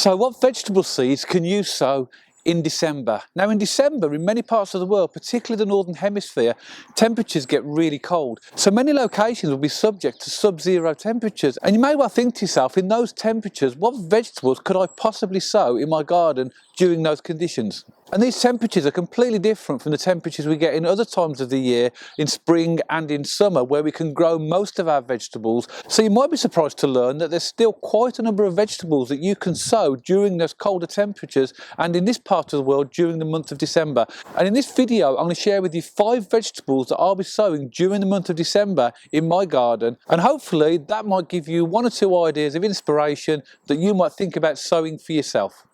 So what vegetable seeds can you sow in December? Now in December, in many parts of the world, particularly the Northern Hemisphere, temperatures get really cold. So many locations will be subject to sub-zero temperatures. And you may well think to yourself, in those temperatures, what vegetables could I possibly sow in my garden during those conditions? And these temperatures are completely different from the temperatures we get in other times of the year, in spring and in summer, where we can grow most of our vegetables. So you might be surprised to learn that there's still quite a number of vegetables that you can sow during those colder temperatures and in this part of the world during the month of December. And in this video, I'm going to share with you 5 vegetables that I'll be sowing during the month of December in my garden. And hopefully that might give you 1 or 2 ideas of inspiration that you might think about sowing for yourself.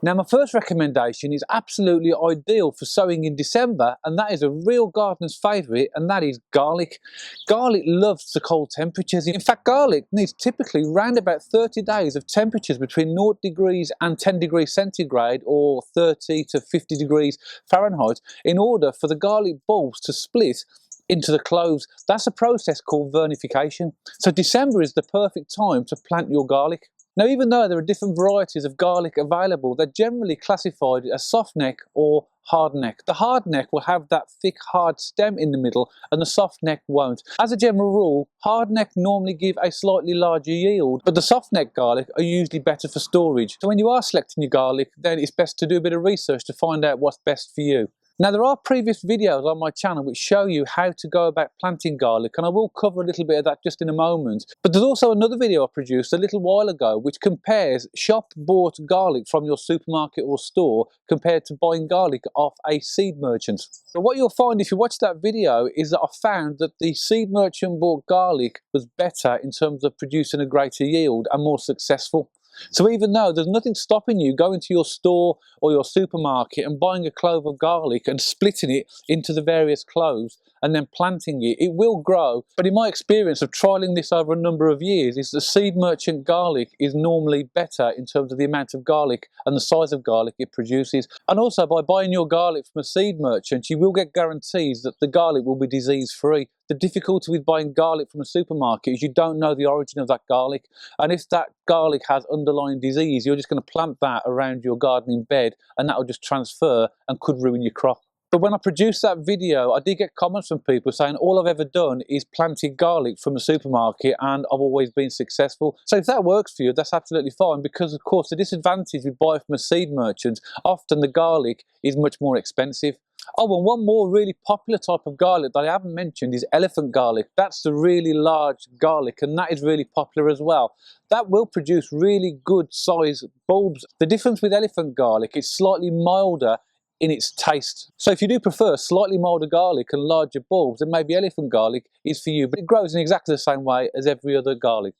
Now my first recommendation is absolutely ideal for sowing in December, and that is a real gardener's favourite, and that is garlic. Garlic loves the cold temperatures. In fact, garlic needs typically around about 30 days of temperatures between 0 degrees and 10 degrees centigrade or 30 to 50 degrees Fahrenheit in order for the garlic bulbs to split into the cloves. That's a process called vernification. So December is the perfect time to plant your garlic. Now, even though there are different varieties of garlic available, they're generally classified as soft neck or hard neck. The hard neck will have that thick, hard stem in the middle, and the soft neck won't. As a general rule, hard neck normally give a slightly larger yield, but the soft neck garlic are usually better for storage. So when you are selecting your garlic, then it's best to do a bit of research to find out what's best for you. Now there are previous videos on my channel which show you how to go about planting garlic, and I will cover a little bit of that just in a moment. But there's also another video I produced a little while ago which compares shop-bought garlic from your supermarket or store compared to buying garlic off a seed merchant. But what you'll find if you watch that video is that I found that the seed merchant bought garlic was better in terms of producing a greater yield and more successful. So even though there's nothing stopping you going to your store or your supermarket and buying a clove of garlic and splitting it into the various cloves and then planting it, it will grow. But in my experience of trialling this over a number of years, is the seed merchant garlic is normally better in terms of the amount of garlic and the size of garlic it produces. And also by buying your garlic from a seed merchant, you will get guarantees that the garlic will be disease free. The difficulty with buying garlic from a supermarket is you don't know the origin of that garlic, and if that garlic has underlying disease, you're just going to plant that around your gardening bed and that will just transfer and could ruin your crop. But when I produced that video, I did get comments from people saying all I've ever done is planted garlic from a supermarket and I've always been successful. So if that works for you, that's absolutely fine, because of course the disadvantage with buying from a seed merchant, often the garlic is much more expensive. Oh, and one more really popular type of garlic that I haven't mentioned is elephant garlic. That's the really large garlic, and that is really popular as well. That will produce really good size bulbs. The difference with elephant garlic is slightly milder in its taste. So if you do prefer slightly milder garlic and larger bulbs, then maybe elephant garlic is for you, but it grows in exactly the same way as every other garlic.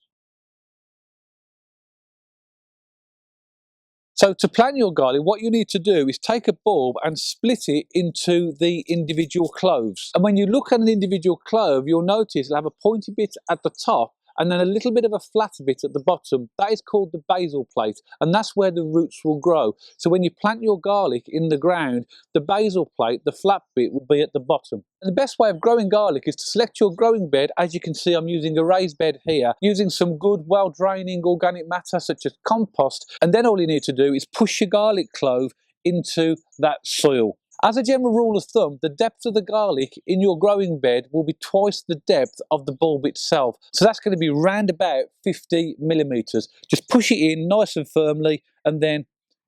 So to plant your garlic, what you need to do is take a bulb and split it into the individual cloves. And when you look at an individual clove, you'll notice it'll have a pointy bit at the top and then a little bit of a flat bit at the bottom. That is called the basal plate, and that's where the roots will grow. So when you plant your garlic in the ground, the basal plate, the flat bit, will be at the bottom. And the best way of growing garlic is to select your growing bed. As you can see, I'm using a raised bed here, using some good, well-draining organic matter such as compost, and then all you need to do is push your garlic clove into that soil. As a general rule of thumb, the depth of the garlic in your growing bed will be twice the depth of the bulb itself. So that's going to be round about 50 millimeters. Just push it in nice and firmly and then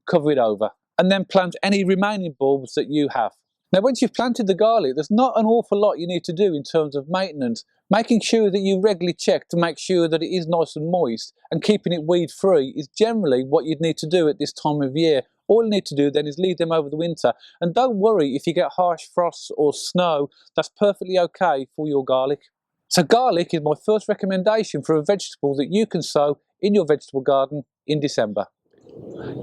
cover it over. And then plant any remaining bulbs that you have. Now, once you've planted the garlic, there's not an awful lot you need to do in terms of maintenance. Making sure that you regularly check to make sure that it is nice and moist and keeping it weed free is generally what you'd need to do at this time of year. All you need to do then is leave them over the winter, and don't worry if you get harsh frosts or snow. That's perfectly okay for your garlic. So garlic is my first recommendation for a vegetable that you can sow in your vegetable garden in December.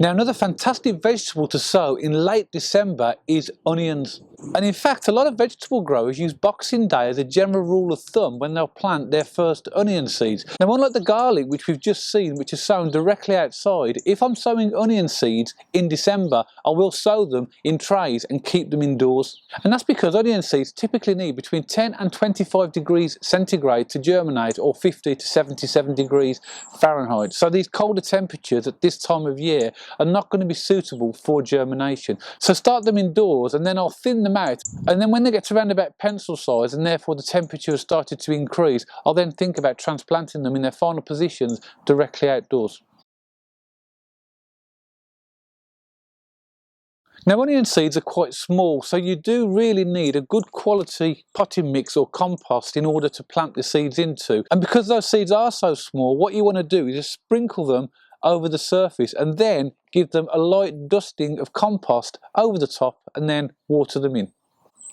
Now another fantastic vegetable to sow in late December is onions. And in fact, a lot of vegetable growers use Boxing Day as a general rule of thumb when they'll plant their first onion seeds. Now, unlike the garlic, which we've just seen, which is sown directly outside, if I'm sowing onion seeds in December, I will sow them in trays and keep them indoors. And that's because onion seeds typically need between 10 and 25 degrees centigrade to germinate, or 50 to 77 degrees Fahrenheit. So these colder temperatures at this time of year are not going to be suitable for germination. So start them indoors, and then I'll thin them out, and then when they get to around about pencil size and therefore the temperature has started to increase, I'll then think about transplanting them in their final positions directly outdoors. Now, onion seeds are quite small, so you do really need a good quality potting mix or compost in order to plant the seeds into. And because those seeds are so small, what you want to do is just sprinkle them over the surface and then give them a light dusting of compost over the top and then water them in.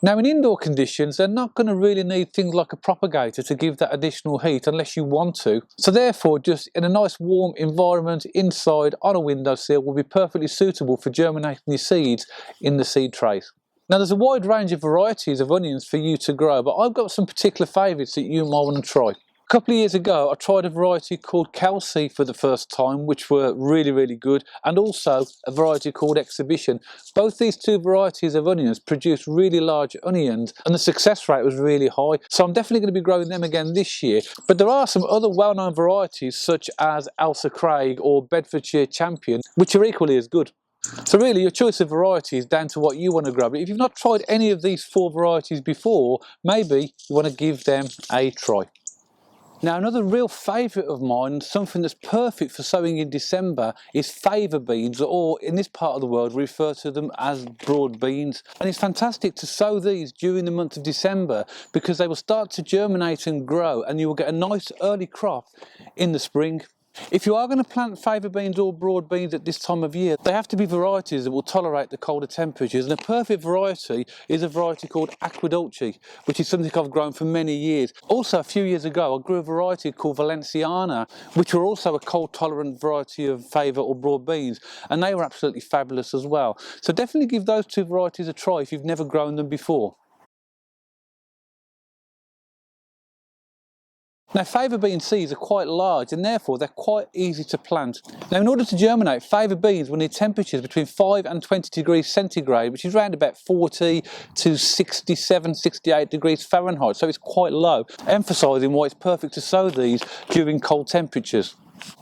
Now, in indoor conditions, they're not going to really need things like a propagator to give that additional heat unless you want to. So therefore, just in a nice warm environment inside on a windowsill will be perfectly suitable for germinating your seeds in the seed trays. Now, there's a wide range of varieties of onions for you to grow, but I've got some particular favourites that you might want to try. A couple of years ago, I tried a variety called Kale for the first time, which were really good, and also a variety called Exhibition. Both these two varieties of onions produced really large onions, and the success rate was really high. So I'm definitely going to be growing them again this year. But there are some other well-known varieties, such as Ailsa Craig or Bedfordshire Champion, which are equally as good. So really, your choice of variety is down to what you want to grow. But if you've not tried any of these four varieties before, maybe you want to give them a try. Now, another real favourite of mine, something that's perfect for sowing in December, is Favour Beans, or in this part of the world we refer to them as broad beans. And it's fantastic to sow these during the month of December because they will start to germinate and grow, and you will get a nice early crop in the spring. If you are going to plant favour beans or broad beans at this time of year, they have to be varieties that will tolerate the colder temperatures. And a perfect variety is a variety called Aquadulce, which is something I've grown for many years. Also, a few years ago, I grew a variety called Valenciana, which were also a cold tolerant variety of favour or broad beans, and they were absolutely fabulous as well. So definitely give those two varieties a try if you've never grown them before. Now, favour bean seeds are quite large and therefore they're quite easy to plant. Now, in order to germinate, favour beans will need temperatures between 5 and 20 degrees centigrade, which is around about 40 to 67, 68 degrees Fahrenheit, so it's quite low, emphasising why it's perfect to sow these during cold temperatures.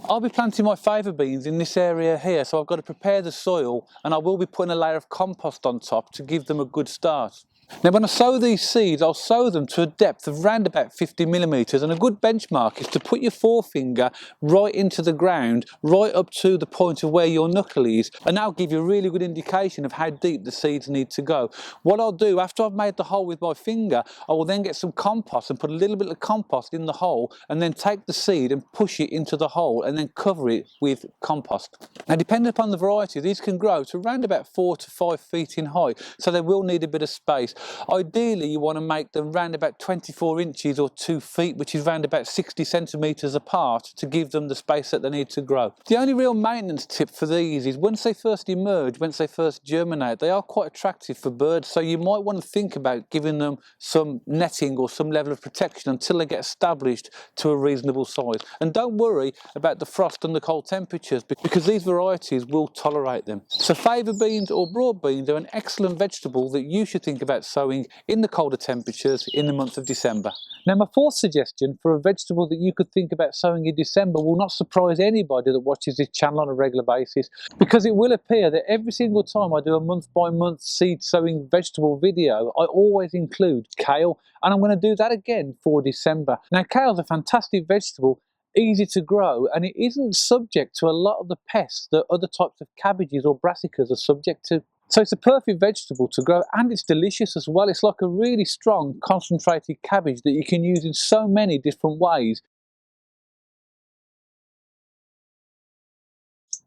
I'll be planting my favour beans in this area here, so I've got to prepare the soil, and I will be putting a layer of compost on top to give them a good start. Now, when I sow these seeds, I'll sow them to a depth of around about 50 millimetres, and a good benchmark is to put your forefinger right into the ground, right up to the point of where your knuckle is, and that'll give you a really good indication of how deep the seeds need to go. What I'll do, after I've made the hole with my finger, I will then get some compost and put a little bit of compost in the hole, and then take the seed and push it into the hole and then cover it with compost. Now, depending upon the variety, these can grow to around about 4 to 5 feet in height, so they will need a bit of space. Ideally, you want to make them round about 24 inches or 2 feet, which is round about 60 centimetres apart, to give them the space that they need to grow. The only real maintenance tip for these is once they first emerge, once they first germinate, they are quite attractive for birds, so you might want to think about giving them some netting or some level of protection until they get established to a reasonable size. And don't worry about the frost and the cold temperatures, because these varieties will tolerate them. So favour beans or broad beans are an excellent vegetable that you should think about sowing in the colder temperatures in the month of December. Now, my fourth suggestion for a vegetable that you could think about sowing in December will not surprise anybody that watches this channel on a regular basis, because it will appear that every single time I do a month by month seed sowing vegetable video, I always include kale, and I'm going to do that again for December. Now, kale's a fantastic vegetable, easy to grow, and it isn't subject to a lot of the pests that other types of cabbages or brassicas are subject to. So it's a perfect vegetable to grow, and it's delicious as well. It's like a really strong concentrated cabbage that you can use in so many different ways.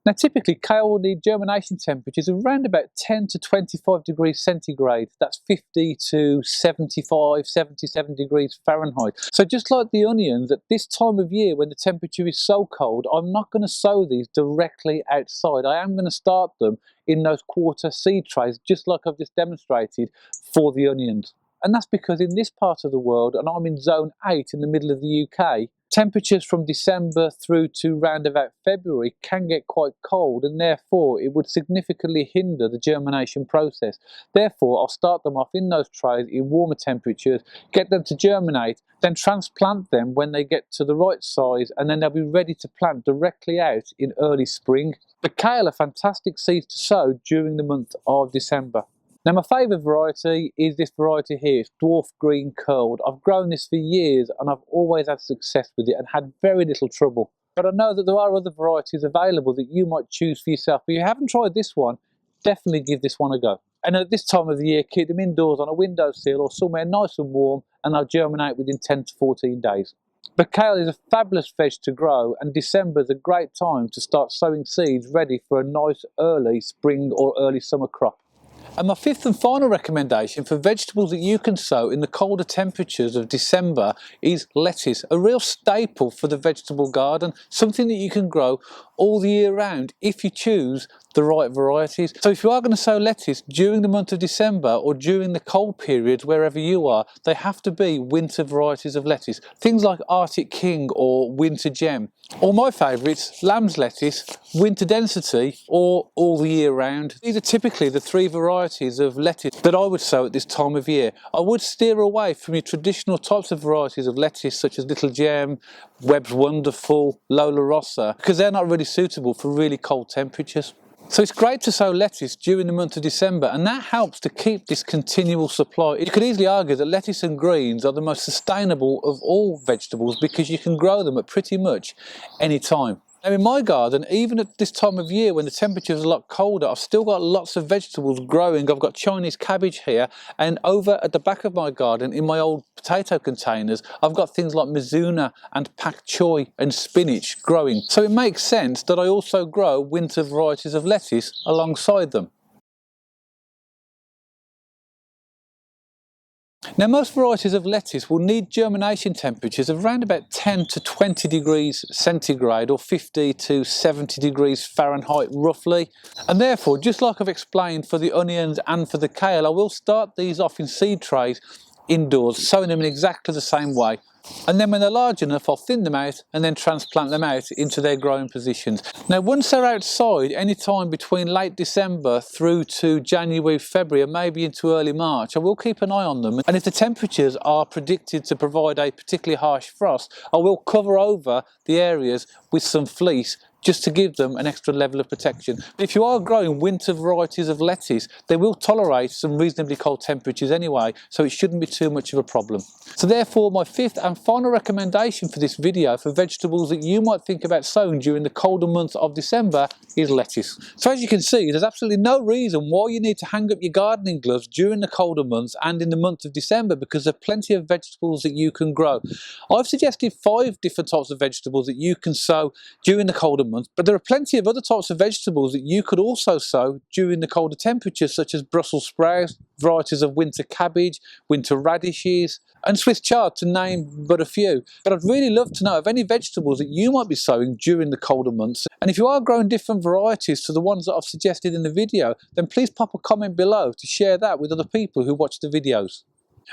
Now, typically, kale will need germination temperatures around about 10 to 25 degrees centigrade. That's 50 to 75, 77 degrees Fahrenheit. So just like the onions, at this time of year when the temperature is so cold, I'm not going to sow these directly outside. I am going to start them in those quarter seed trays, just like I've just demonstrated for the onions. And that's because in this part of the world, and I'm in zone 8 in the middle of the UK, temperatures from December through to round about February can get quite cold, and therefore it would significantly hinder the germination process. Therefore, I'll start them off in those trays in warmer temperatures, get them to germinate, then transplant them when they get to the right size, and then they'll be ready to plant directly out in early spring. The kale are fantastic seeds to sow during the month of December. Now my favourite variety is this variety here. It's dwarf green curled. I've grown this for years and I've always had success with it and had very little trouble. But I know that there are other varieties available that you might choose for yourself. If you haven't tried this one, definitely give this one a go. And at this time of the year, keep them indoors on a windowsill or somewhere nice and warm, and they'll germinate within 10 to 14 days. But kale is a fabulous veg to grow, and December is a great time to start sowing seeds ready for a nice early spring or early summer crop. And my fifth and final recommendation for vegetables that you can sow in the colder temperatures of December is lettuce, a real staple for the vegetable garden, something that you can grow all the year round if you choose the right varieties. So if you are going to sow lettuce during the month of December or during the cold periods wherever you are, they have to be winter varieties of lettuce. Things like Arctic King or Winter Gem. Or my favourites, lamb's lettuce, winter density, or all the year round. These are typically the three varieties of lettuce that I would sow at this time of year. I would steer away from your traditional types of varieties of lettuce such as Little Gem, Webb's Wonderful, Lola Rossa, because they're not really suitable for really cold temperatures. So it's great to sow lettuce during the month of December, and that helps to keep this continual supply. You could easily argue that lettuce and greens are the most sustainable of all vegetables because you can grow them at pretty much any time. Now in my garden, even at this time of year when the temperature is a lot colder, I've still got lots of vegetables growing. I've got Chinese cabbage here, and over at the back of my garden in my old potato containers, I've got things like mizuna and pak choi and spinach growing. So it makes sense that I also grow winter varieties of lettuce alongside them. Now most varieties of lettuce will need germination temperatures of around about 10 to 20 degrees centigrade or 50 to 70 degrees Fahrenheit roughly. And therefore, just like I've explained for the onions and for the kale, I will start these off in seed trays indoors, sowing them in exactly the same way. And then when they're large enough, I'll thin them out and then transplant them out into their growing positions. Now once they're outside, any time between late December through to January, February, and maybe into early March, I will keep an eye on them. And if the temperatures are predicted to provide a particularly harsh frost, I will cover over the areas with some fleece just to give them an extra level of protection. But if you are growing winter varieties of lettuce, they will tolerate some reasonably cold temperatures anyway, so it shouldn't be too much of a problem. So therefore, my fifth and final recommendation for this video for vegetables that you might think about sowing during the colder months of December is lettuce. So as you can see, there's absolutely no reason why you need to hang up your gardening gloves during the colder months and in the month of December, because there are plenty of vegetables that you can grow. I've suggested 5 different types of vegetables that you can sow during the colder months, but there are plenty of other types of vegetables that you could also sow during the colder temperatures, such as Brussels sprouts, varieties of winter cabbage, winter radishes, and Swiss chard, to name but a few. But I'd really love to know of any vegetables that you might be sowing during the colder months. And if you are growing different varieties to the ones that I've suggested in the video, then please pop a comment below to share that with other people who watch the videos.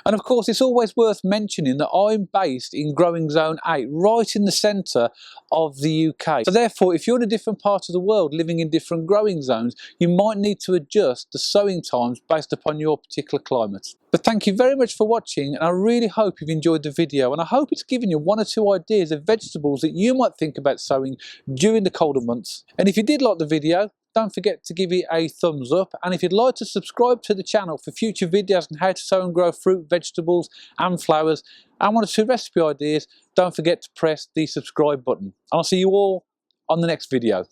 And of course, it's always worth mentioning that I'm based in growing zone 8, right in the centre of the UK. So therefore, if you're in a different part of the world living in different growing zones, you might need to adjust the sowing times based upon your particular climate. But thank you very much for watching, and I really hope you've enjoyed the video, and I hope it's given you 1 or 2 ideas of vegetables that you might think about sowing during the colder months. And if you did like the video, don't forget to give it a thumbs up, and if you'd like to subscribe to the channel for future videos on how to sow and grow fruit, vegetables and flowers, and 1 or 2 recipe ideas, don't forget to press the subscribe button. And I'll see you all on the next video.